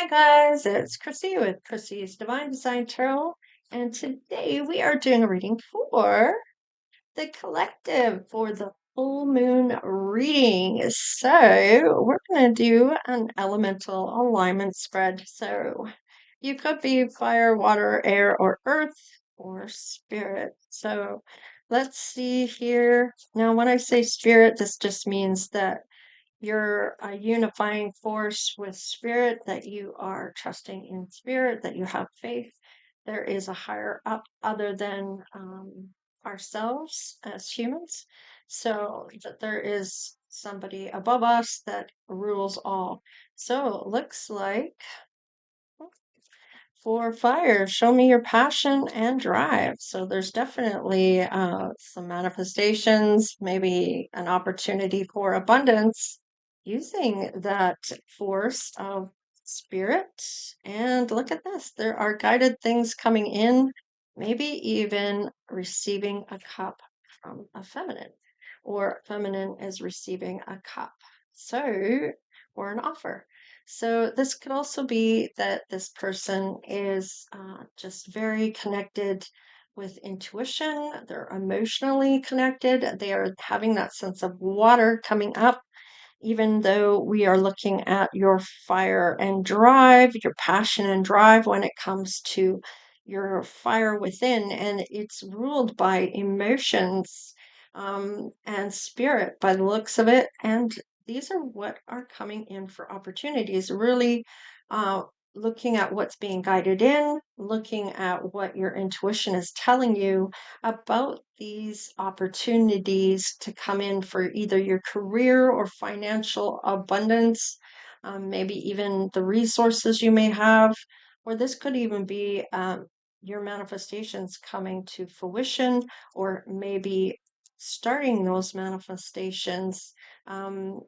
Hi guys, it's Chrissy with Chrissy's Divine Design Tarot, and today we are doing a reading for the collective for the full moon reading. So we're going to do an elemental alignment spread. So you could be fire, water, air, or earth, or spirit. So let's see here. Now, when I say spirit, this just means that you're a unifying force with spirit, that you are trusting in spirit, that you have faith. There is a higher up other than ourselves as humans. So that there is somebody above us that rules all. So it looks like for fire, show me your passion and drive. So there's definitely some manifestations, maybe an opportunity for abundance using that force of spirit. And look at this, there are guided things coming in, maybe even receiving a cup from a feminine, or feminine is receiving a cup. So, or an offer. So this could also be that this person is just very connected with intuition. They're emotionally connected. They are having that sense of water coming up, even though we are looking at your fire and drive, your passion and drive when it comes to your fire within, and it's ruled by emotions and spirit by the looks of it. And these are what are coming in for opportunities, really uh, looking at what's being guided in, looking at what your intuition is telling you about these opportunities to come in for either your career or financial abundance, maybe even the resources you may have, or this could even be your manifestations coming to fruition, or maybe starting those manifestations um,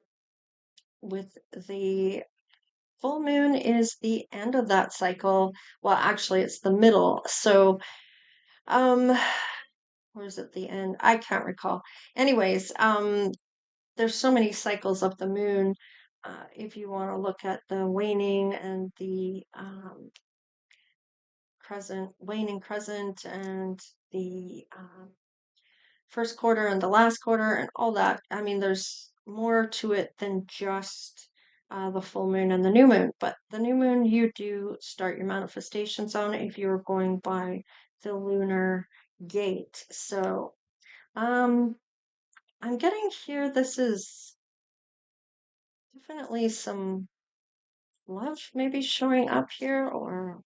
with the full moon is the end of that cycle. Well, actually, it's the middle. So, um, or is it the end? I can't recall. Anyways, there's so many cycles of the moon. If you want to look at the waning and the crescent, waning crescent, and the first quarter and the last quarter, and all that. I mean, there's more to it than just the full moon and the new moon. But the new moon, you do start your manifestations on if you're going by the lunar gate. So, um, I'm getting here, this is definitely some love maybe showing up here, or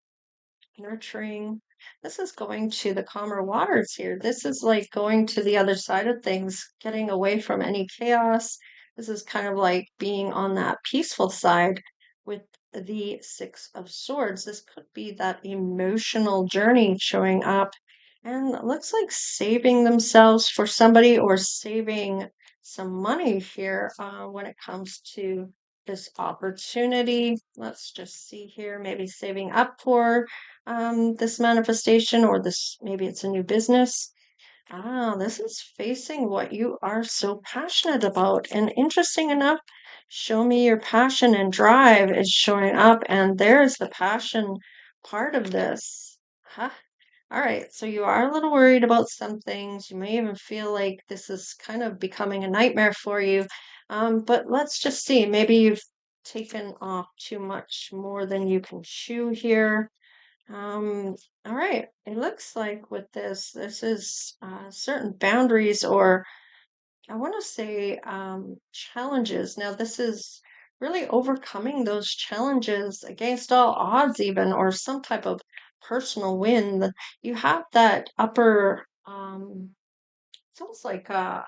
nurturing. This is going to the calmer waters here. This is like going to the other side of things, getting away from any chaos. This is kind of like being on that peaceful side with the Six of Swords. This could be that emotional journey showing up, and it looks like saving themselves for somebody, or saving some money here when it comes to this opportunity. Let's just see here, maybe saving up for this manifestation, or this, maybe it's a new business. This is facing what you are so passionate about. And interesting enough, show me your passion and drive is showing up, and there's the passion part of this. Huh? All right, so you are a little worried about some things. You may even feel like this is kind of becoming a nightmare for you. But let's just see. Maybe you've taken off too much more than you can chew here. Um, all right, it looks like with this is certain boundaries, or I want to say challenges. Now, this is really overcoming those challenges against all odds, even, or some type of personal win. You have that upper, it's almost like that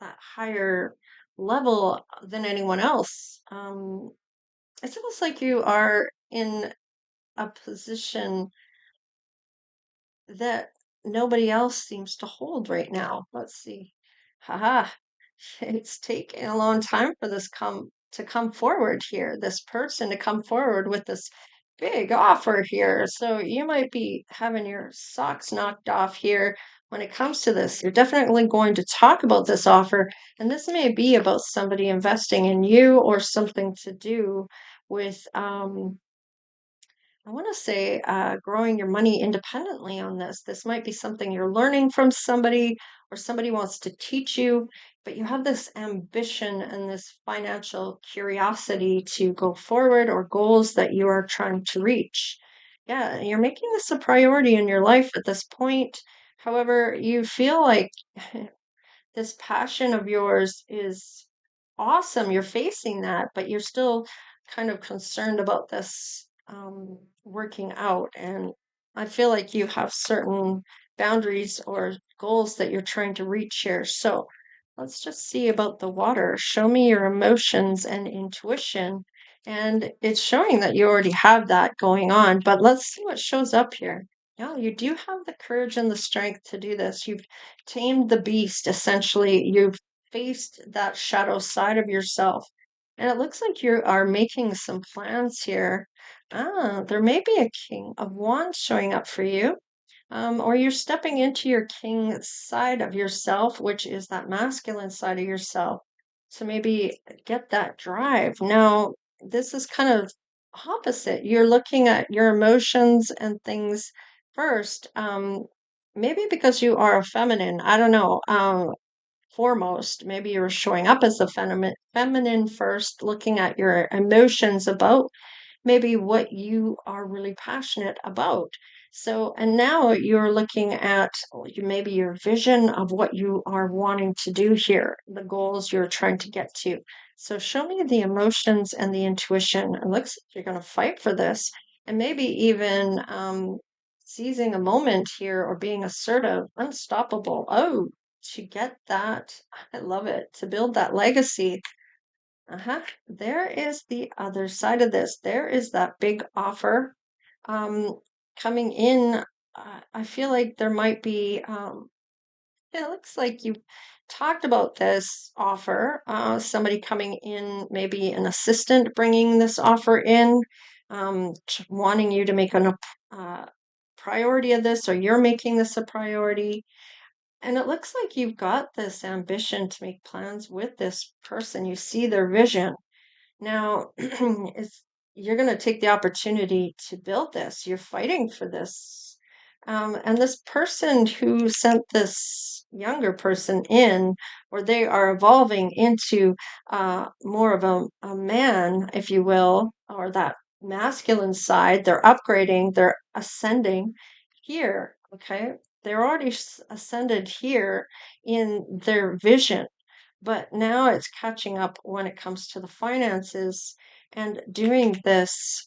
higher level than anyone else. It's almost like you are in a position that nobody else seems to hold right now. Let's see. Haha. It's taken a long time for this come forward here, this person to come forward with this big offer here. So you might be having your socks knocked off here when it comes to this. You're definitely going to talk about this offer, and this may be about somebody investing in you, or something to do with I want to say growing your money independently on this. This might be something you're learning from somebody, or somebody wants to teach you, but you have this ambition and this financial curiosity to go forward, or goals that you are trying to reach. Yeah, you're making this a priority in your life at this point. However, you feel like this passion of yours is awesome. You're facing that, but you're still kind of concerned about this working out. And I feel like you have certain boundaries or goals that you're trying to reach here. So let's just see about the water. Show me your emotions and intuition. And it's showing that you already have that going on, but let's see what shows up here. Yeah, you do have the courage and the strength to do this. You've tamed the beast, essentially. You've faced that shadow side of yourself. And it looks like you are making some plans here. There may be a king of wands showing up for you. Or you're stepping into your king side of yourself, which is that masculine side of yourself. So maybe get that drive. Now, this is kind of opposite. You're looking at your emotions and things first. Maybe because you are a feminine. I don't know. Foremost, maybe you're showing up as a feminine first, looking at your emotions about maybe what you are really passionate about. So, and now you're looking at maybe your vision of what you are wanting to do here, the goals you're trying to get to. So, show me the emotions and the intuition. It looks like you're going to fight for this, and maybe even seizing a moment here or being assertive, unstoppable. Oh, to get that, I love it, to build that legacy. Uh-huh. There is the other side of this. There is that big offer um, coming in. I feel like there might be, it looks like you talked about this offer, somebody coming in, maybe an assistant bringing this offer in, wanting you to make a priority of this, or you're making this a priority. And it looks like you've got this ambition to make plans with this person. You see their vision. Now, it's you're going to take the opportunity to build this. You're fighting for this. And this person who sent this younger person in, or they are evolving into more of a man, if you will, or that masculine side. They're upgrading, they're ascending here. Okay. They're already ascended here in their vision, but now it's catching up when it comes to the finances and doing this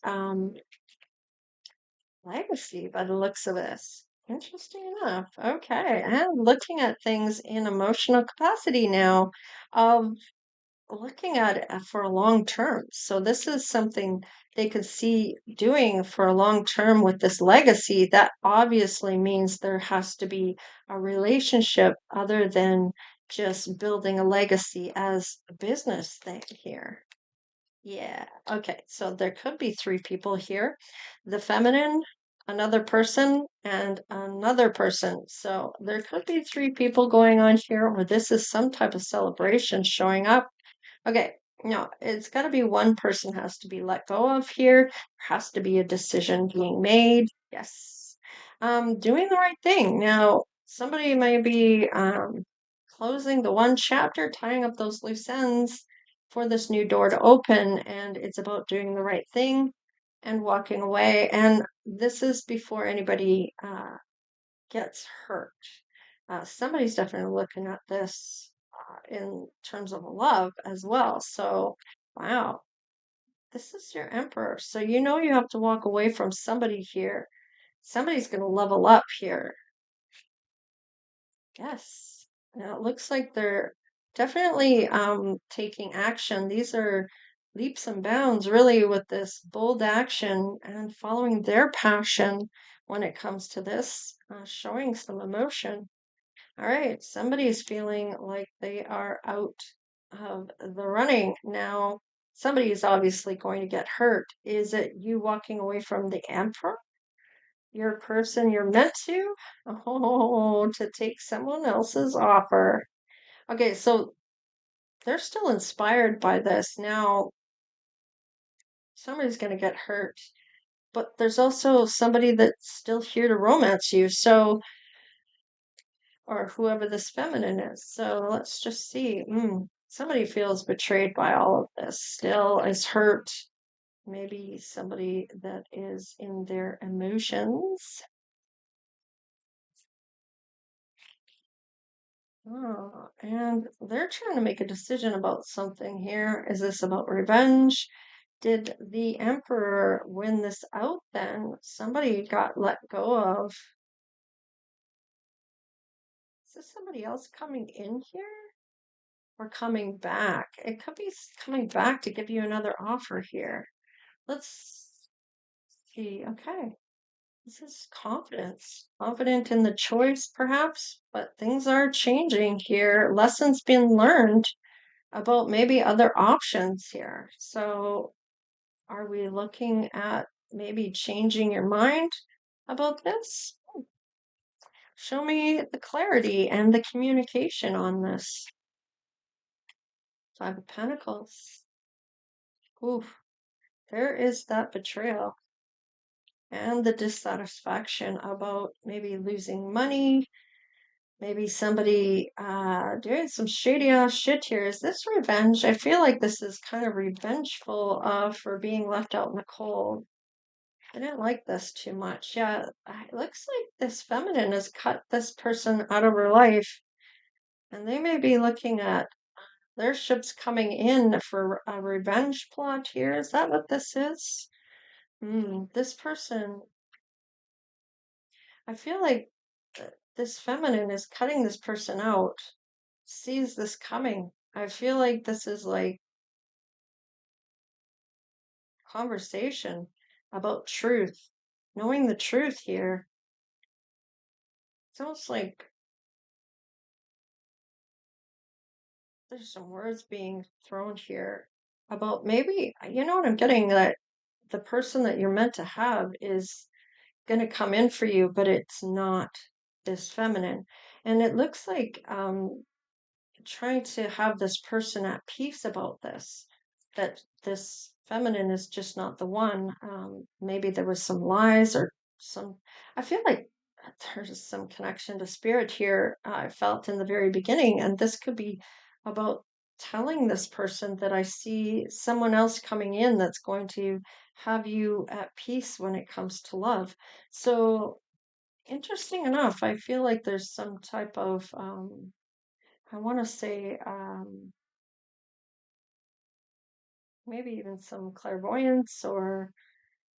legacy by the looks of this. Interesting enough. Okay. And looking at things in emotional capacity now of looking at it for a long term. So this is something they could see doing for a long term with this legacy. That obviously means there has to be a relationship other than just building a legacy as a business thing here. Yeah. Okay. So there could be three people here. The feminine, another person, and another person. So there could be three people going on here, or this is some type of celebration showing up. Okay, no, it's got to be one person has to be let go of here. There has to be a decision being made. Yes. Doing the right thing. Now, somebody may be closing the one chapter, tying up those loose ends for this new door to open, and it's about doing the right thing and walking away. And this is before anybody gets hurt. Somebody's definitely looking at this in terms of love as well. So, wow, this is your emperor. So, you know, you have to walk away from somebody here. Somebody's going to level up here. Yes. Now it looks like they're definitely taking action. These are leaps and bounds, really, with this bold action and following their passion when it comes to this, showing some emotion. All right, somebody's feeling like they are out of the running. Now, somebody is obviously going to get hurt. Is it you walking away from the emperor? Your person you're meant to? Oh, to take someone else's offer. Okay, so they're still inspired by this. Now, somebody's going to get hurt, but there's also somebody that's still here to romance you. So, or whoever this feminine is. So let's just see. Somebody feels betrayed by all of this, still is hurt. Maybe somebody that is in their emotions. Oh, and they're trying to make a decision about something here. Is this about revenge? Did the Emperor win this out then? Somebody got let go of. Is this somebody else coming in here or coming back? It could be coming back to give you another offer here. Let's see. Okay. This is confidence. Confident in the choice, perhaps, but things are changing here. Lessons being learned about maybe other options here. So, are we looking at maybe changing your mind about this? Show me the clarity and the communication on this. Five of Pentacles. Oof, there is that betrayal and the dissatisfaction about maybe losing money, maybe somebody doing some shady ass shit here. Is this revenge? I feel like this is kind of revengeful for being left out in the cold. I didn't like this too much. Yeah, it looks like this feminine has cut this person out of her life, and they may be looking at their ships coming in for a revenge plot here. Is that what this is? This person, I feel like this feminine is cutting this person out, sees this coming. I feel like this is like conversation about truth, knowing the truth here. It's almost like there's some words being thrown here about maybe, you know what I'm getting, that the person that you're meant to have is going to come in for you, but it's not this feminine. And it looks like trying to have this person at peace about this, that this feminine is just not the one. Maybe there was some lies or some, I feel like there's some connection to spirit here. I felt in the very beginning, and this could be about telling this person that I see someone else coming in that's going to have you at peace when it comes to love. So, interesting enough, I feel like there's some type of I want to say maybe even some clairvoyance or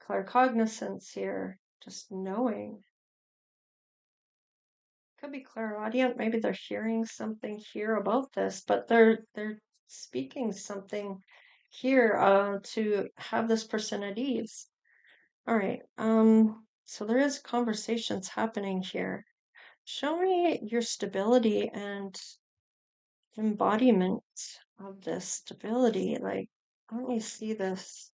claircognizance here, just knowing. Could be clairaudient, maybe they're hearing something here about this, but they're speaking something here to have this person at ease. All right. So there is conversations happening here. Show me your stability and embodiment of this stability. Like, let me see this.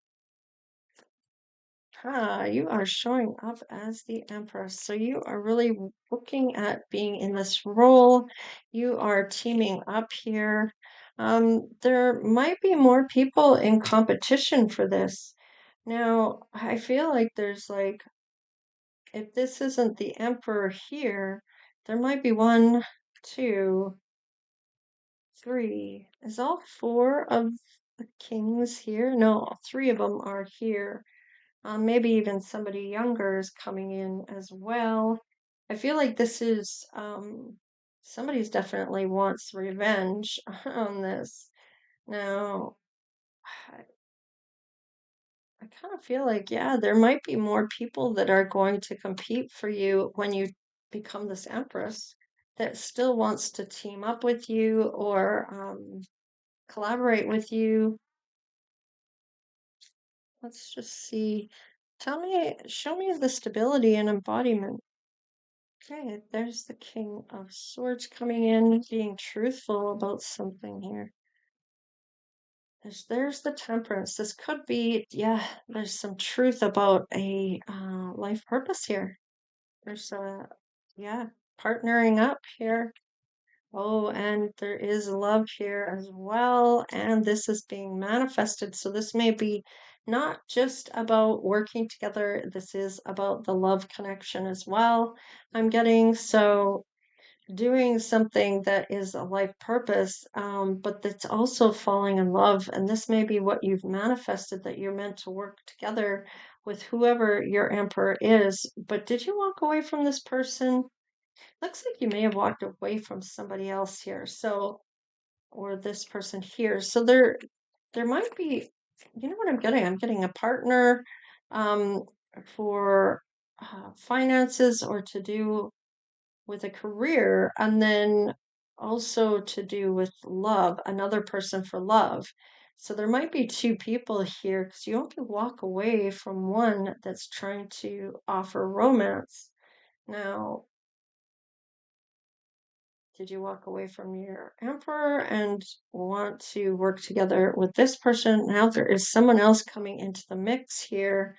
You are showing up as the Empress. So you are really looking at being in this role. You are teaming up here. There might be more people in competition for this. Now, I feel like there's like, if this isn't the Emperor here, there might be one, two, three. Is all four of the kings here? No, three of them are here. Maybe even somebody younger is coming in as well. I feel like this is somebody's definitely wants revenge on this. Now, I kind of feel like, yeah, there might be more people that are going to compete for you when you become this empress that still wants to team up with you or collaborate with you. Let's just see. Show me the stability and embodiment. Okay, there's the King of Swords coming in, being truthful about something here. There's the Temperance. This could be, yeah, there's some truth about a life purpose here. There's yeah, partnering up here. Oh, and there is love here as well, and this is being manifested. So this may be not just about working together. This is about the love connection as well. I'm getting so doing something that is a life purpose, but that's also falling in love. And this may be what you've manifested that you're meant to work together with whoever your emperor is. But did you walk away from this person? Looks like you may have walked away from somebody else here. So, or this person here. So there might be, you know what I'm getting? I'm getting a partner um, for finances or to do with a career, and then also to do with love, another person for love. So there might be two people here because you have to walk away from one that's trying to offer romance. Now, did you walk away from your emperor and want to work together with this person? Now there is someone else coming into the mix here.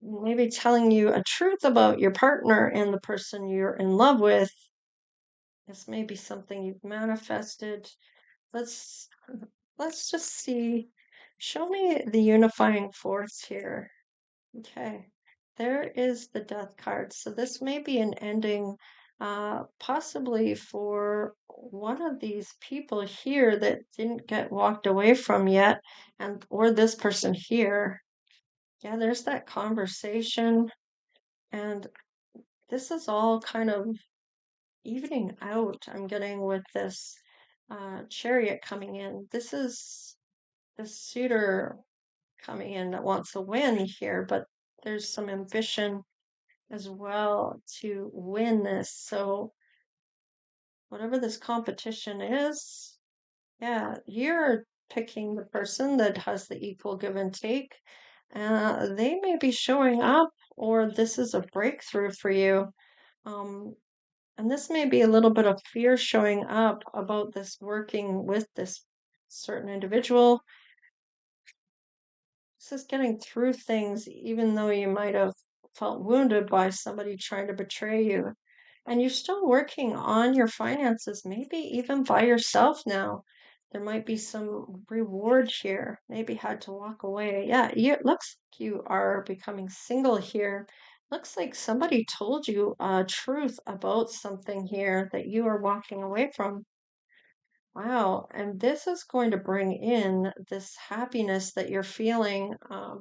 Maybe telling you a truth about your partner and the person you're in love with. This may be something you've manifested. Let's let's just see. Show me the unifying force here. Okay. There is the death card. So this may be an ending, possibly for one of these people here that didn't get walked away from yet, and or this person here. Yeah, there's that conversation, and this is all kind of evening out. I'm getting with this chariot coming in. This is the suitor coming in that wants a win here, but there's some ambition as well to win this. So whatever this competition is, yeah, you're picking the person that has the equal give and take. They may be showing up, or this is a breakthrough for you. Um, and this may be a little bit of fear showing up about this working with this certain individual. This is getting through things, even though you might have felt wounded by somebody trying to betray you. And you're still working on your finances, maybe even by yourself now. There might be some reward here. Maybe had to walk away. Yeah, it looks like you are becoming single here. Looks like somebody told you a truth about something here that you are walking away from. Wow, and this is going to bring in this happiness that you're feeling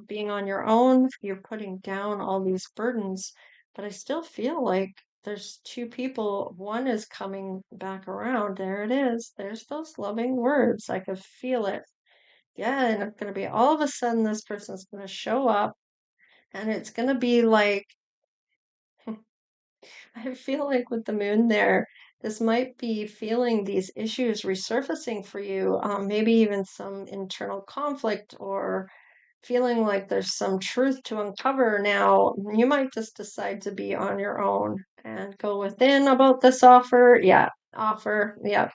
being on your own. You're putting down all these burdens, but I still feel like there's two people. One is coming back around. There it is. There's those loving words. I could feel it. Yeah, and it's going to be all of a sudden this person's going to show up, and it's going to be like, I feel like with the moon there, this might be feeling these issues resurfacing for you, maybe even some internal conflict or feeling like there's some truth to uncover now. You might just decide to be on your own and go within about this offer. Yeah, offer. Yeah,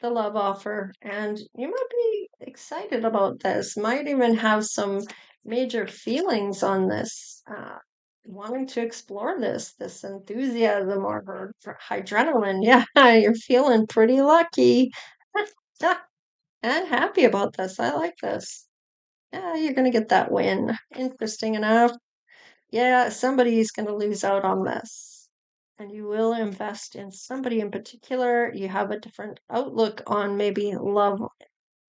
the love offer, and you might be excited about this, might even have some major feelings on this, wanting to explore this enthusiasm or adrenaline. Yeah, you're feeling pretty lucky and happy about this. I like this. Yeah, you're gonna get that win. Interesting enough. Yeah, somebody's gonna lose out on this. And you will invest in somebody in particular. You have a different outlook on maybe love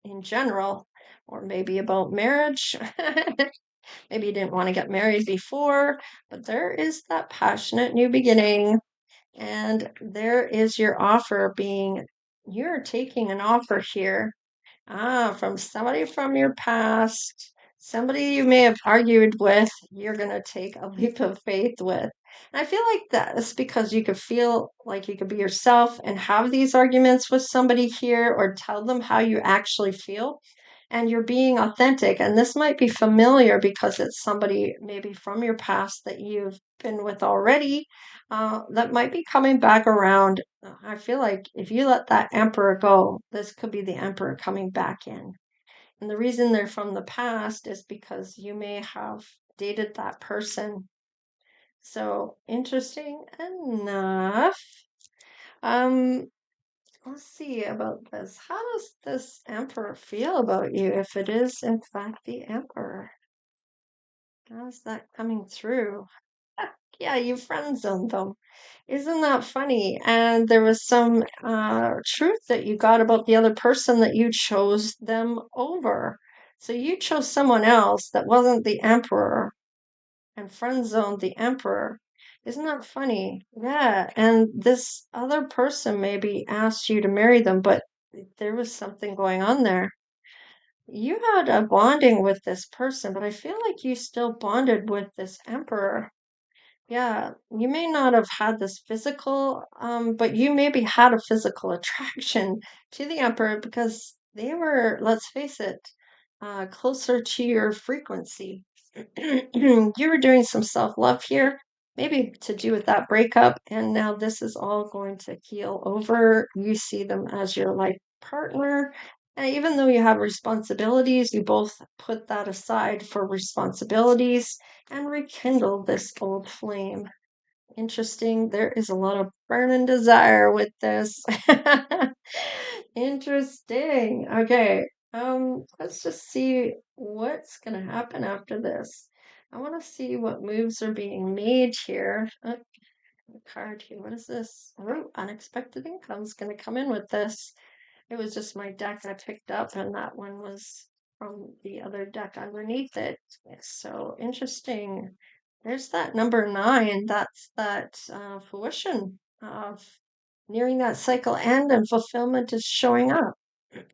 in general, or maybe about marriage. Maybe you didn't want to get married before, but there is that passionate new beginning. And there is your offer being, you're taking an offer here from somebody from your past, somebody you may have argued with, you're going to take a leap of faith with. And I feel like that is because you could feel like you could be yourself and have these arguments with somebody here or tell them how you actually feel. And you're being authentic. And this might be familiar because it's somebody maybe from your past that you've been with already, that might be coming back around. I feel like if you let that emperor go, this could be the emperor coming back in. And the reason they're from the past is because you may have dated that person. So interesting enough. Um, let's see about this. How does this emperor feel about you if it is, in fact, the emperor? How's that coming through? Yeah, you friend zoned them. Isn't that funny? And there was some truth that you got about the other person that you chose them over. So you chose someone else that wasn't the emperor and friend zoned the emperor. Isn't that funny? Yeah. And this other person maybe asked you to marry them, but there was something going on there. You had a bonding with this person, but I feel like you still bonded with this emperor. Yeah, you may not have had this physical, but you maybe had a physical attraction to the emperor because they were, let's face it, closer to your frequency. You were doing some self-love here, maybe to do with that breakup, and now this is all going to heal over. You see them as your life partner. And even though you have responsibilities, you both put that aside for responsibilities and rekindle this old flame. Interesting. There is a lot of burning desire with this. Interesting. Okay. Let's just see what's gonna happen after this. I want to see what moves are being made here. The card here. What is this? Oh, unexpected income is gonna come in with this. It was just my deck I picked up, and that one was from the other deck underneath it. So interesting. There's that number nine. That's that fruition of nearing that cycle end and fulfillment is showing up.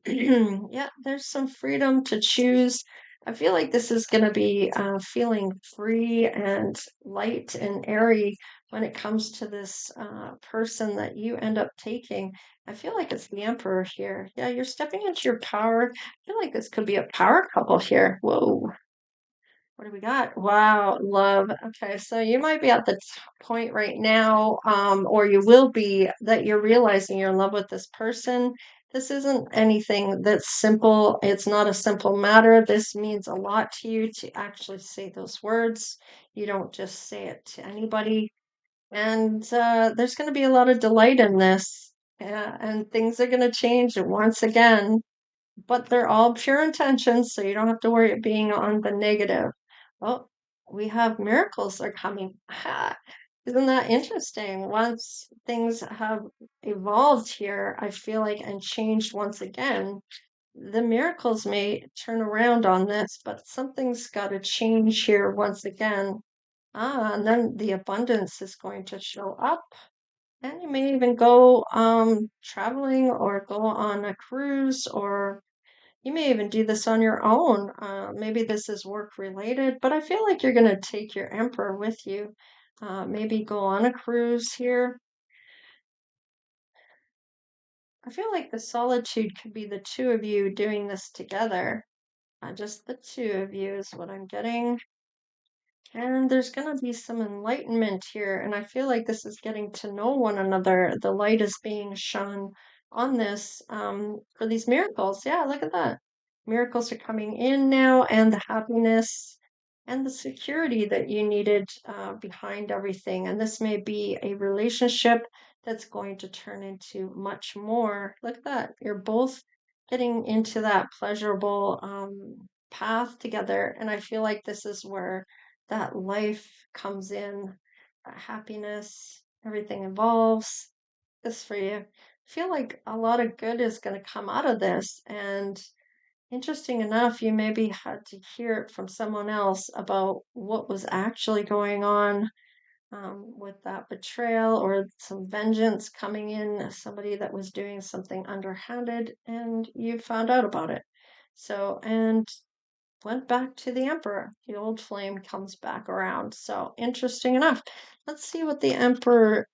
Yeah, there's some freedom to choose. I feel like this is going to be feeling free and light and airy when it comes to this person that you end up taking. I feel like it's the Emperor here. Yeah, you're stepping into your power. I feel like this could be a power couple here. Whoa. What do we got? Wow, love. Okay, so you might be at the point right now, or you will be, that you're realizing you're in love with this person. This isn't anything that's simple. It's not a simple matter. This means a lot to you to actually say those words. You don't just say it to anybody. And there's going to be a lot of delight in this. And things are going to change once again, but they're all pure intentions, so you don't have to worry about being on the negative. Oh, we have miracles are coming. Ha! Isn't that interesting? Once things have evolved here, I feel like, and changed once again, the miracles may turn around on this, but something's got to change here once again. And then the abundance is going to show up. And you may even go traveling or go on a cruise, or you may even do this on your own. Maybe this is work related, but I feel like you're going to take your emperor with you. Maybe go on a cruise here. I feel like the solitude could be the two of you doing this together. Just the two of you is what I'm getting. And there's going to be some enlightenment here. And I feel like this is getting to know one another. The light is being shone on this for these miracles. Yeah, look at that. Miracles are coming in now, and the happiness and the security that you needed behind everything. And this may be a relationship that's going to turn into much more. Look at that. You're both getting into that pleasurable path together. And I feel like this is where that life comes in, that happiness, everything evolves. This for you. I feel like a lot of good is going to come out of this. And interesting enough, you maybe had to hear it from someone else about what was actually going on with that betrayal or some vengeance coming in, somebody that was doing something underhanded, and you found out about it. So, and went back to the Emperor. The old flame comes back around. So interesting enough. Let's see what the Emperor's,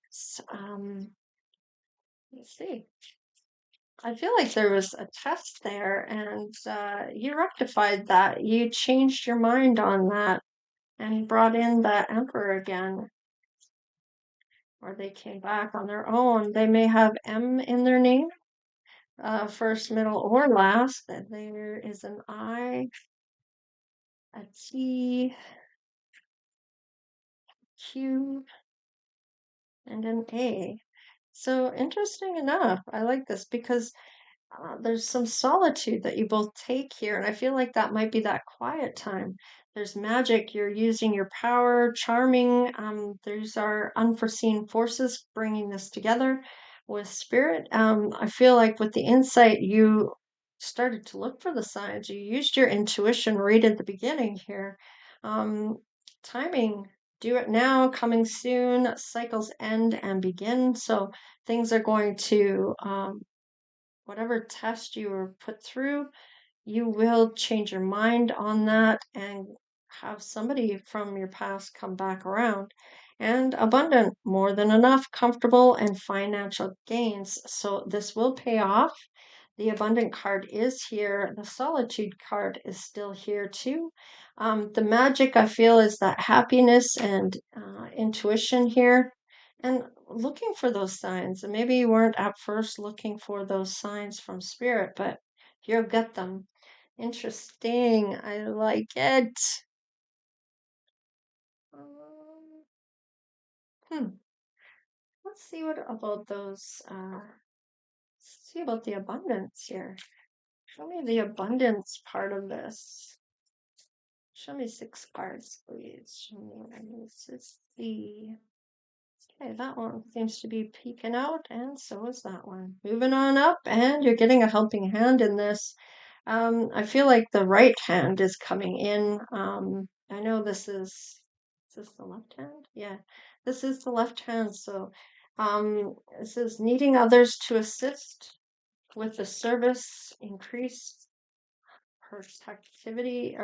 let's see. I feel like there was a test there, and you rectified that. You changed your mind on that and brought in the Emperor again, or they came back on their own. They may have M in their name, first, middle, or last. There is an I, a T, Q, and an A. So interesting enough. I like this because there's some solitude that you both take here, and I feel like that might be that quiet time. There's magic. You're using your power, charming. There's our unforeseen forces bringing this together with spirit. I feel like with the insight, you started to look for the signs. You used your intuition right at the beginning here. Um, Timing. Do it now, coming soon. Cycles end and begin. So things are going to whatever test you were put through, you will change your mind on that and have somebody from your past come back around. And abundant, more than enough, comfortable, and financial gains. So this will pay off. The abundant card is here. The solitude card is still here too. The magic I feel is that happiness and intuition here and looking for those signs. And maybe you weren't at first looking for those signs from spirit, but you'll get them. Interesting. I like it. Um, hmm. Let's see what about those. Let's see about the abundance here. Show me the abundance part of this. Show me six cards, please. Show me. This is the. Okay, that one seems to be peeking out, and so is that one. Moving on up, and you're getting a helping hand in this. I feel like the right hand is coming in. I know is this the left hand? Yeah, this is the left hand. So, this is needing others to assist with the service, increase productivity,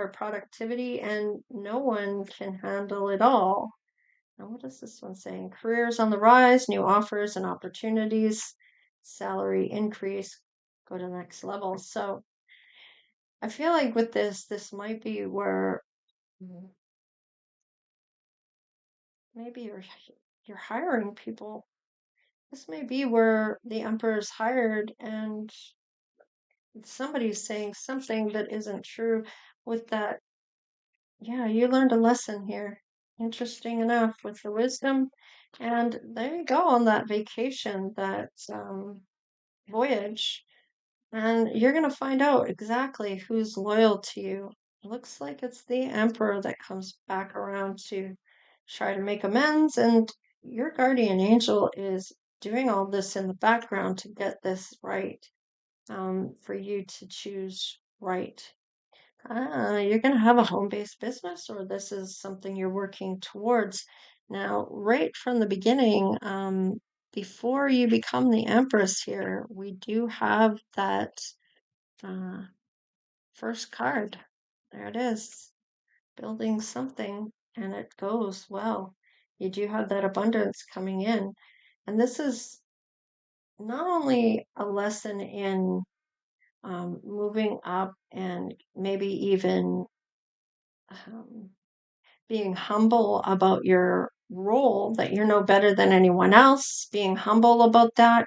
and no one can handle it all. Now, what is this one saying? Careers on the rise, new offers and opportunities, salary increase, go to the next level. So I feel like with this might be where mm, maybe you're hiring people. This may be where the emperor's hired and somebody's saying something that isn't true with that. Yeah, you learned a lesson here. Interesting enough with the wisdom. And there you go on that vacation, that voyage. And you're going to find out exactly who's loyal to you. Looks like it's the Emperor that comes back around to try to make amends. And your guardian angel is doing all this in the background to get this right, for you to choose right. You're going to have a home-based business, or this is something you're working towards. Now, right from the beginning, before you become the Empress here, we do have that uh, first card. There it is, building something, and it goes well. You do have that abundance coming in. And this is not only a lesson in moving up and maybe even um, being humble about your role, that you're no better than anyone else, being humble about that,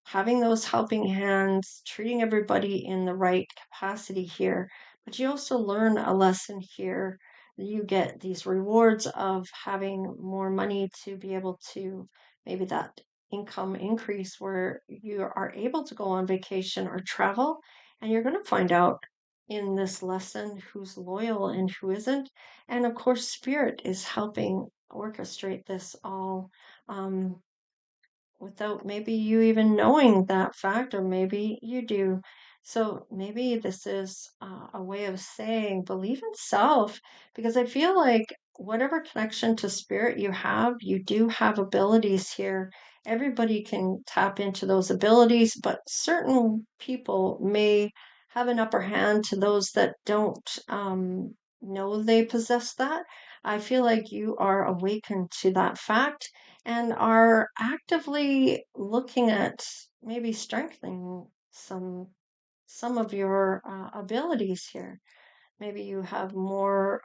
having those helping hands, treating everybody in the right capacity here. But you also learn a lesson here. You get these rewards of having more money to be able to maybe that income increase where you are able to go on vacation or travel. And you're going to find out in this lesson who's loyal and who isn't. And of course, spirit is helping orchestrate this all, um, without maybe you even knowing that fact, or maybe you do. So maybe this is a way of saying believe in self, because I feel like whatever connection to spirit you do have abilities here. Everybody can tap into those abilities, but certain people may have an upper hand to those that don't know they possess that. I feel like you are awakened to that fact and are actively looking at maybe strengthening some of your abilities here. Maybe you have more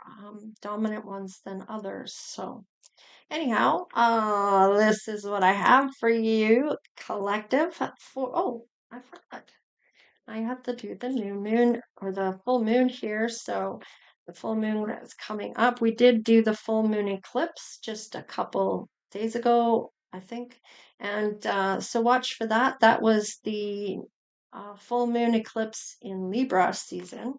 dominant ones than others. So anyhow, this is what I have for you, collective. For oh, I forgot. I have to do the new moon or the full moon here. So the full moon is coming up. We did do the full moon eclipse just a couple days ago. I think. And so watch for that. That was the full moon eclipse in Libra season.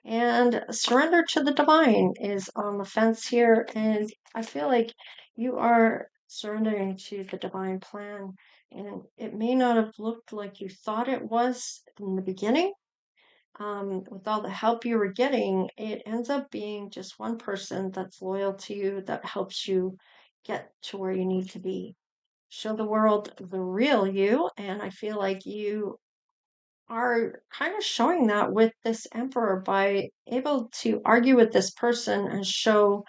And surrender to the divine is on the fence here. And I feel like you are surrendering to the divine plan. And it may not have looked like you thought it was in the beginning. With all the help you were getting, it ends up being just one person that's loyal to you that helps you get to where you need to be. Show the world the real you. And I feel like you are kind of showing that with this emperor by able to argue with this person and show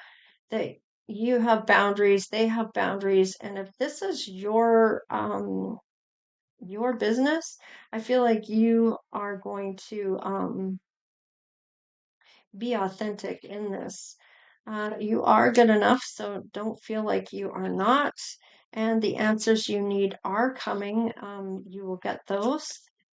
that you have boundaries, they have boundaries, and if this is your business, I feel like you are going to be authentic in this. You are good enough, so don't feel like you are not. And the answers you need are coming. You will get those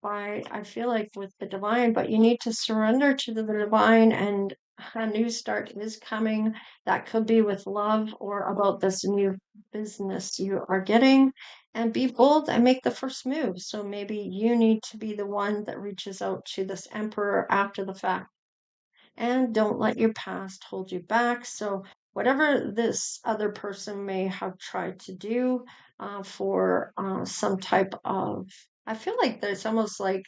by, I feel like, with the divine, but you need to surrender to the divine, and a new start is coming. That could be with love or about this new business you are getting. And be bold and make the first move. So maybe you need to be the one that reaches out to this emperor after the fact, and don't let your past hold you back. So, whatever this other person may have tried to do for some type of, I feel like there's almost like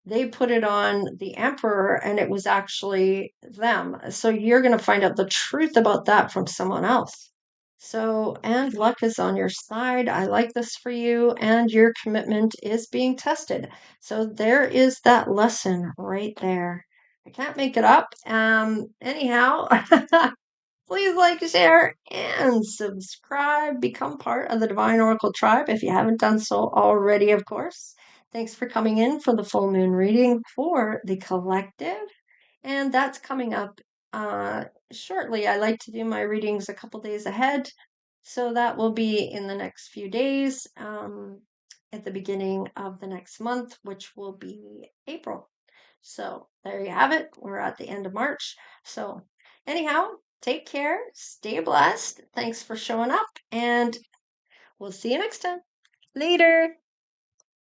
they put it on the emperor and it was actually them. So, you're going to find out the truth about that from someone else. So, and luck is on your side. I like this for you, and your commitment is being tested. So, there is that lesson right there. I can't make it up. Anyhow, please like, share, and subscribe. Become part of the Divine Oracle tribe if you haven't done so already, of course. Thanks for coming in for the full moon reading for the collective. And that's coming up shortly. I like to do my readings a couple days ahead. So that will be in the next few days, at the beginning of the next month, which will be April. So there you have it. We're at the end of March. So, anyhow, take care, stay blessed. Thanks for showing up, and we'll see you next time. Later.